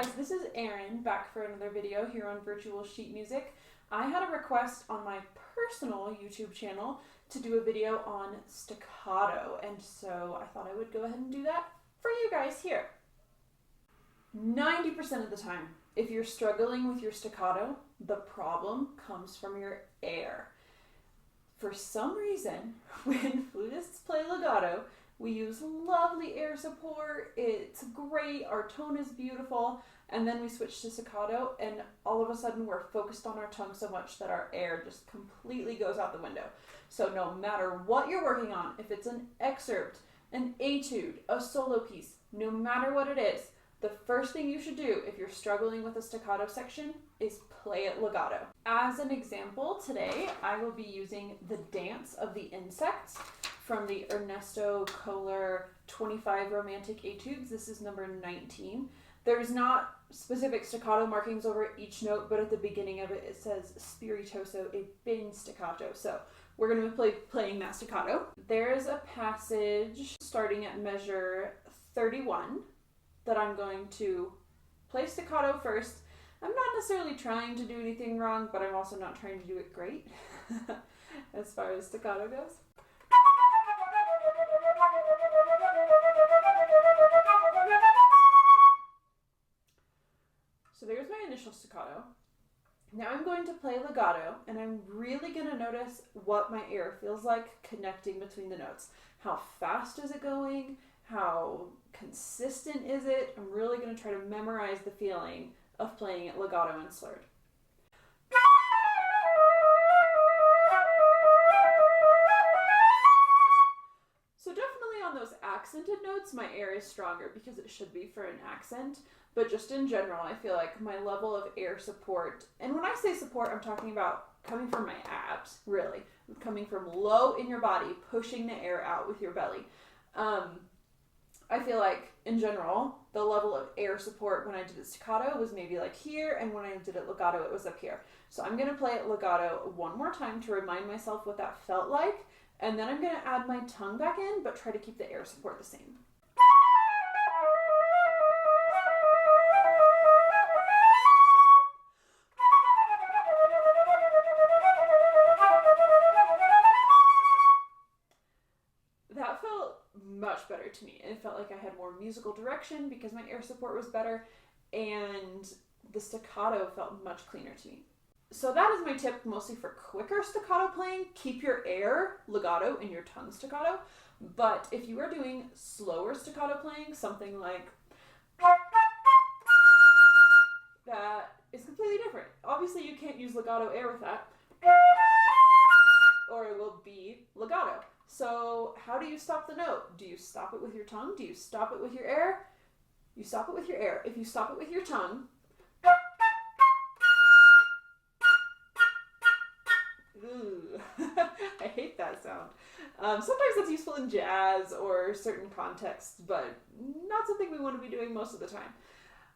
guys, this is Erin back for another video here on Virtual Sheet Music. I had a request on my personal YouTube channel to do a video on staccato, and so I thought I would go ahead and do that for you guys here. 90% of the time, if you're struggling with your staccato, the problem comes from your air. For some reason, when flutists play legato, we use lovely air support, it's great, our tone is beautiful, and then we switch to staccato and all of a sudden we're focused on our tongue so much that our air just completely goes out the window. So no matter what you're working on, if it's an excerpt, an etude, a solo piece, no matter what it is, the first thing you should do if you're struggling with a staccato section is play it legato. As an example, today I will be using The Dance of the Insects from the Ernesto Kohler 25 Romantic Etudes. This is number 19. There's not specific staccato markings over each note, but at the beginning of it, it says spiritoso e ben staccato. So we're going to be playing that staccato. There's a passage starting at measure 31 that I'm going to play staccato first. I'm not necessarily trying to do anything wrong, but I'm also not trying to do it great as far as staccato goes. So there's my initial staccato. Now I'm going to play legato, and I'm really going to notice what my air feels like connecting between the notes. How fast is it going? How consistent is it? I'm really going to try to memorize the feeling of playing it legato and slurred. So definitely on those accented notes, my air is stronger because it should be for an accent. But just in general, I feel like my level of air support, and when I say support, I'm talking about coming from my abs, really. Coming from low in your body, pushing the air out with your belly. I feel like, in general, the level of air support when I did it staccato was maybe like here, and when I did it legato, it was up here. So I'm going to play it legato one more time to remind myself what that felt like, and then I'm going to add my tongue back in, but try to keep the air support the same. That felt much better to me. It felt like I had more musical direction because my air support was better, and the staccato felt much cleaner to me. So that is my tip, mostly for quicker staccato playing. Keep your air legato and your tongue staccato. But if you are doing slower staccato playing, something like that is completely different. Obviously you can't use legato air with that, or it will be legato. So how do you stop the note? Do you stop it with your tongue? Do you stop it with your air? You stop it with your air. If you stop it with your tongue, ooh, I hate that sound. Sometimes that's useful in jazz or certain contexts, but not something we want to be doing most of the time.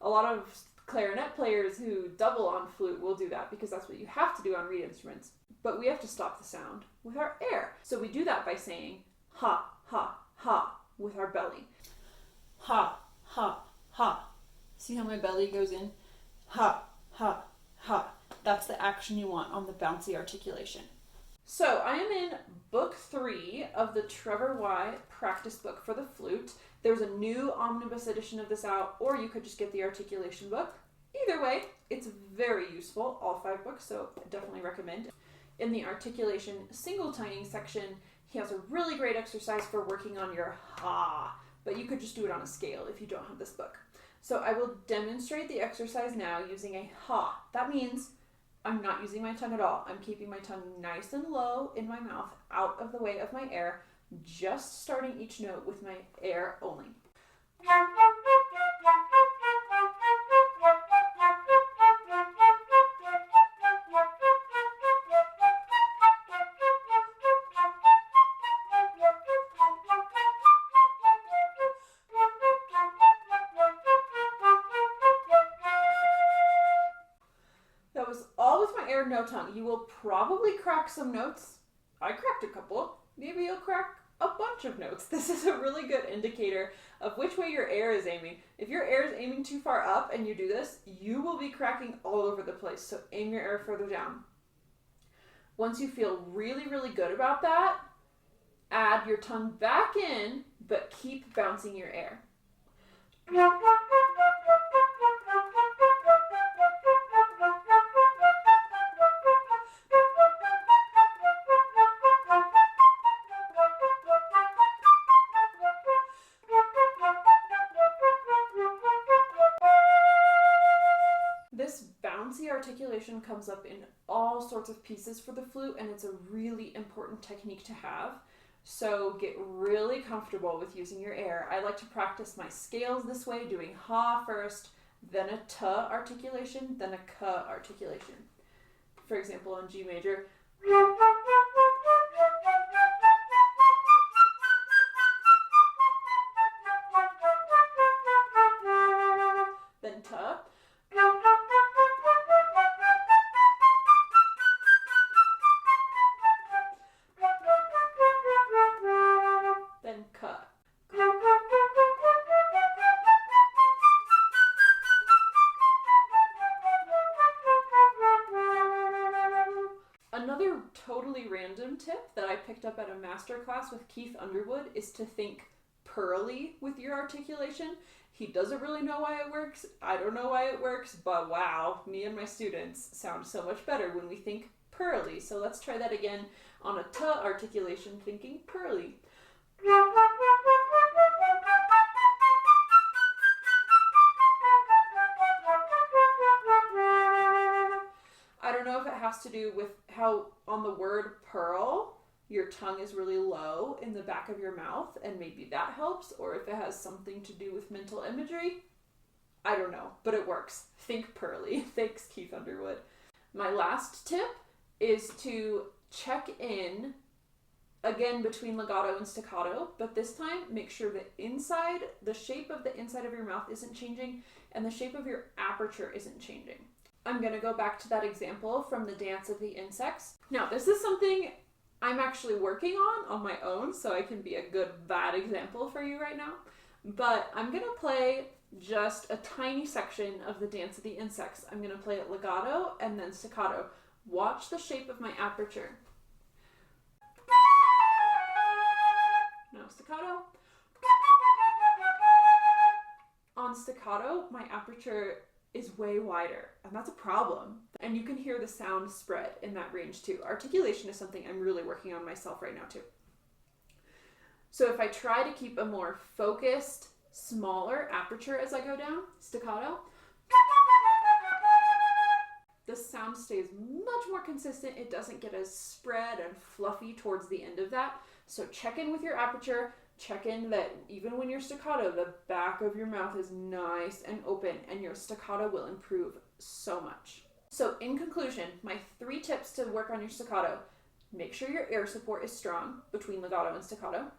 A lot of clarinet players who double on flute will do that because that's what you have to do on reed instruments. But we have to stop the sound with our air. So we do that by saying ha, ha, ha with our belly. Ha, ha, ha. See how my belly goes in? Ha, ha, ha. That's the action you want on the bouncy articulation. So I am in book 3 of the Trevor Y practice book for the flute. There's a new omnibus edition of this out, or you could just get the articulation book. Either way, it's very useful, all 5 books, so I definitely recommend. In the articulation single tining section, he has a really great exercise for working on your ha, but you could just do it on a scale if you don't have this book. So I will demonstrate the exercise now using a ha. That means I'm not using my tongue at all. I'm keeping my tongue nice and low in my mouth, out of the way of my air, just starting each note with my air only. That was all with my air, no tongue. You will probably crack some notes. I cracked a couple. Maybe you'll crack a bunch of notes. This is a really good indicator of which way your air is aiming. If your air is aiming too far up and you do this, you will be cracking all over the place. So aim your air further down. Once you feel really, really good about that, add your tongue back in, but keep bouncing your air. This bouncy articulation comes up in all sorts of pieces for the flute, and it's a really important technique to have. So get really comfortable with using your air. I like to practice my scales this way, doing ha first, then a t articulation, then a k articulation. For example, on G major, then t, then k. Another totally random tip that I picked up at a masterclass with Keith Underwood is to think pearly with your articulation. He doesn't really know why it works. I don't know why it works, but wow, me and my students sound so much better when we think pearly. So let's try that again on a t articulation, thinking pearly. I don't know if it has to do with how on the word pearl, your tongue is really low in the back of your mouth, and maybe that helps, or if it has something to do with mental imagery. I don't know, but it works. Think pearly. Thanks, Keith Underwood. My last tip is to check in again between legato and staccato, but this time make sure the shape of the inside of your mouth isn't changing and the shape of your aperture isn't changing. I'm going to go back to that example from the Dance of the Insects. Now, this is something I'm actually working on my own, so I can be a good bad example for you right now. But I'm going to play just a tiny section of the Dance of the Insects. I'm going to play it legato and then staccato. Watch the shape of my aperture. Now staccato. On staccato, my aperture is way wider, and that's a problem. And you can hear the sound spread in that range too. Articulation is something I'm really working on myself right now too. So if I try to keep a more focused, smaller aperture as I go down, staccato, the sound stays much more consistent. It doesn't get as spread and fluffy towards the end of that. So check in with your aperture. Check in that even when you're staccato, the back of your mouth is nice and open, and your staccato will improve so much. So in conclusion, my 3 tips to work on your staccato: make sure your air support is strong between legato and staccato.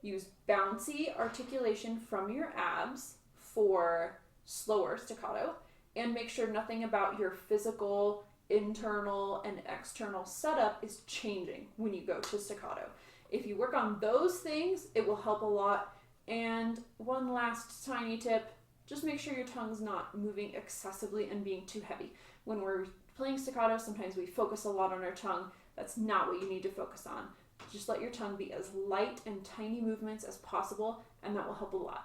Use bouncy articulation from your abs for slower staccato, and make sure nothing about your physical, internal, and external setup is changing when you go to staccato. If you work on those things, it will help a lot. And one last tiny tip, just make sure your tongue's not moving excessively and being too heavy. When we're playing staccato, sometimes we focus a lot on our tongue. That's not what you need to focus on. Just let your tongue be as light and tiny movements as possible, and that will help a lot.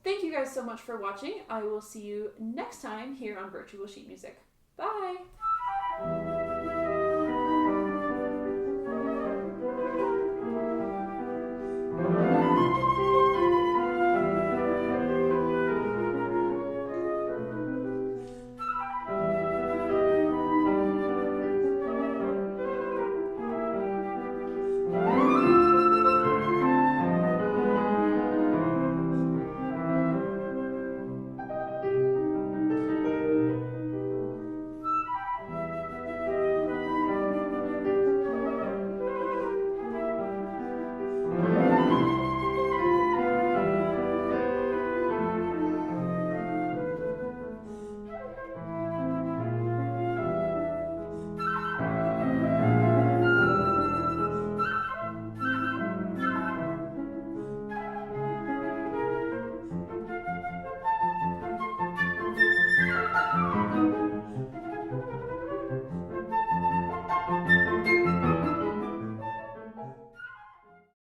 Thank you guys so much for watching. I will see you next time here on Virtual Sheet Music. Bye!